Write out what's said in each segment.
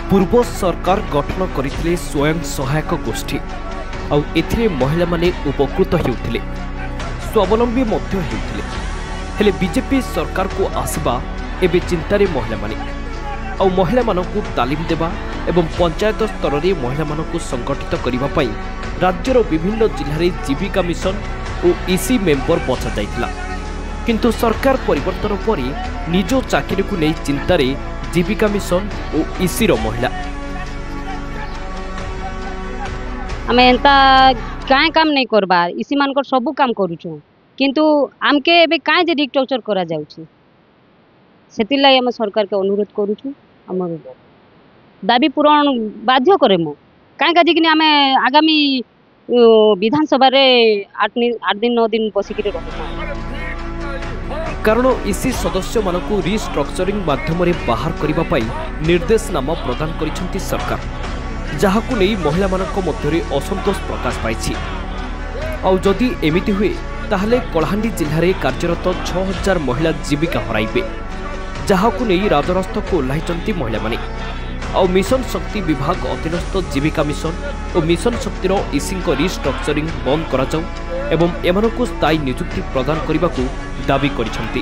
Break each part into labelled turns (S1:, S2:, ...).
S1: पूर्व सरकार गठन करथिले स्वयं सहायक गोष्ठी आउ एथिरे महिला माने उपकृत हेउथिले स्वावलंबी मध्य हेउथिले हेले बीजेपी सरकार को आसबा एबे चिंतारे महिला माने आउ महिला मानकु तालीम देबा एवं पंचायत स्तर रे महिला मानकु संगठित करिबा पई राज्यर विभिन्न जिल्ला रे जीविका मिशन और ईसी मेंबर बचा जाइतिला किंतु सरकार परिवर्तन परे निज चाकरी को नहीं चिंतारे जीविका मिशन और ईसी रो महिला
S2: आमे एंता काहे काम नहीं करबार इसी मानकर सब काम करूछु किंतु आमके एबे काहे जे रिस्ट्रक्चर करा जाउछि सेतिला हम सरकार के अनुरोध करूछु हमर दाबी पूरण बाध्य करे मो काहे काजी कि आमे आगामी विधानसभा रे 8 दिन 9 दिन बसिक रे रहू
S1: कारण ईसी सदस्य मानकु रिस्ट्रक्चरिंग माध्यम रे बाहर करिबा पई निर्देशनामा प्रदान करिसंती सरकार जहाकु नै महिला मानक मध्यरे असंतोष प्रकाश पाइछि आ जदि एमिति हुए ताहले कलाहांडी जिल्ला रे कार्यरत 6000 महिला जीविका हराइबे जहाकु नै राजरास्ता को ओह्लाइचंती महिला माने आ मिशन शक्ति विभाग अधीनस्थ जीविका मिशन और मिशन शक्तिर ईसी रिस्ट्रक्चरिंग बंद करा जाऊ एवं एमानकु स्थायी नियुक्ति प्रदान करने को दाबी करिसंती।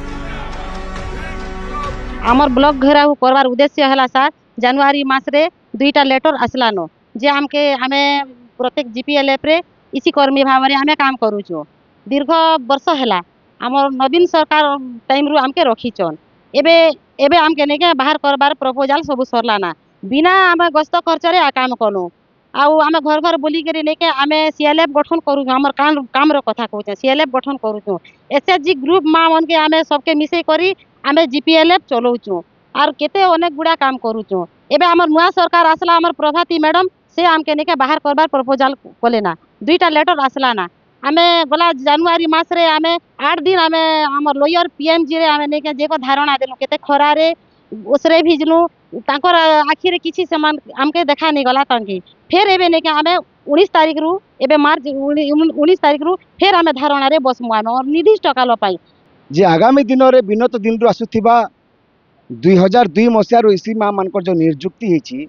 S2: आमर ब्लॉक घेराव करवार उद्देश्य हला सर जनवरी मास रे 2टा लेटर आसलानो जे हमके हमें प्रत्येक जीपीएलएफ रे इसी कर्मी भाव रे हमें काम करूछु दीर्घ वर्ष हला आमर नवीन सरकार टाइम रु हमके रखीचन एबे एबे हमके नेके बाहर करबार प्रपोजल सब सरलाना बिना हमें गस्त खर्च रे काम कनु आउ आमे घर घर बोली करी लेके आमे सीएलएफ गठन करू हमर काम रो कथा कहू सीएलएफ गठन करू एसएचजी ग्रुप मां मन के आमे सबके मिसे करी आमे जीपीएलएफ चलाउछु आर केते अनेक गुडा काम करूछु एबे हमर नुआ सरकार आसला हमर प्रभाती मैडम से हमके नेके बाहर करबार प्रपोजल कोलेना 2टा लेटर आसलाना आमे गला जनवरी मास रे आमे 8 दिन आमे हमर लॉयर पीएमजी रे आमे नेके जेको धारणा देलु केते खरा रे उसरे भिजनु तांकर आखि रे किछि समान हमके देखा नहीं गला तांकी फिर एबे नेके आमे 19 तारिख रु एबे मार्च 19 तारिख रु फिर आमे धारणा रे बसमु आमे और निर्दिष्ट काल पाई
S3: जे आगामी दिन रे विनत दिन रु आसुथिबा 2002 मसिया रु इसी मा मानकर जो नियुक्ति हेछि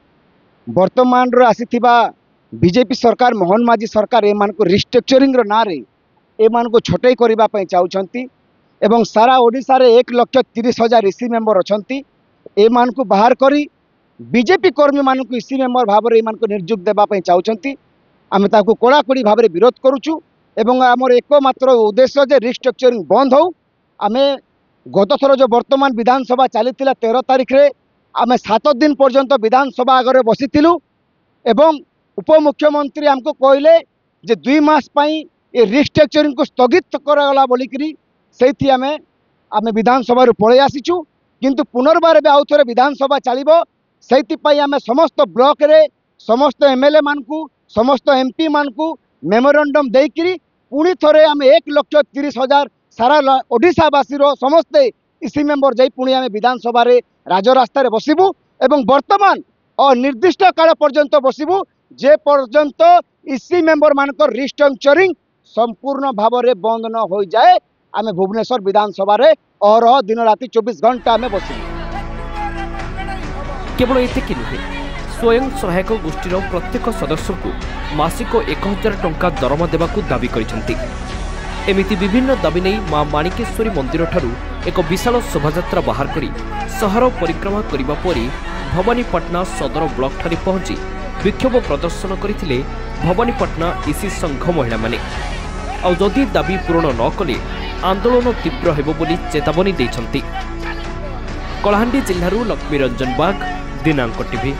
S3: वर्तमान रो आसीथिबा बीजेपी सरकार मोहन माझी सरकार ए मान को रिस्ट्रक्चरिंग रो ना रे ए मान को छोटई करिबा पई चाउछंती एवं सारा ओडिसा रे 1,30,000 इसी मेंबर अछंती ए मान को बाहर करी बीजेपी कर्मी मान को इसी मेंबर भाव रे मान को नियुक्त देबा पई चाउछंती आमे ताको कोड़ाकोड़ी भाव रे विरोध करूछु एवं हमर एकमात्र उद्देश्य जे रिस्ट्रक्चरिंग बंद हो आमे गत थर जो वर्तमान विधानसभा चलीथिला 13 तारिख रे आमे 7 दिन पर्यंत विधानसभा आगे बसिथिलु एवं उपमुख्यमंत्री हमको कहले जे 2 मास पई ए रिस्ट्रक्चरिंग को स्थगित करागला बोलिकरी सेथि आमे विधानसभा रु पळे आसीछु किंतु पुनर्बार बे आउथरे विधानसभा चलिबो सेथि पई आमे समस्त ब्लॉक रे समस्त एमएलए मानकू समस्त एमपी मानकू मेमोरेंडम देइकरी पुणी थरे आमे 1,30,000 सारा ओडिशावासी रो समस्त इसी मेंबर जाई पुणी आमे विधानसभा रे राजरास्ता रे बसिबू एवं वर्तमान अनिर्दिष्ट काल पर्यंत बसिबू जे पर्यंत इसी मेंबर मानकर रिस्ट्रक्चरिंग संपूर्ण भाव रे बंद न हो जाए आमे भुवनेश्वर विधानसभा रे और दिन राति 24 घंटा आमे बसिबू।
S1: केवल एतिकी नुहे स्वयं सहायक गोष्ठीर प्रत्येक सदस्य को मासिक 1000 टंका दरमा देवाकू दाबी करिसंती एमिति विभिन्न दाबी नहीं मां माणिकेश्वरी मंदिर ठारू एक विशाल शोभायात्रा बाहर करी सहर परिक्रमा करिबा परी भवानीपाटना सदर ब्लॉक ठारे पहुंची विक्षोभ प्रदर्शन करथिले भवानीपाटना ईसी संघ महिला माने आ जदि दाबी पूरण न कले आंदोलन तीव्र हेबो बोली चेतावनी दैछंती। कलाहांडी जिल्लारू लक्ष्मी रंजन बाग दिनांक टीवी।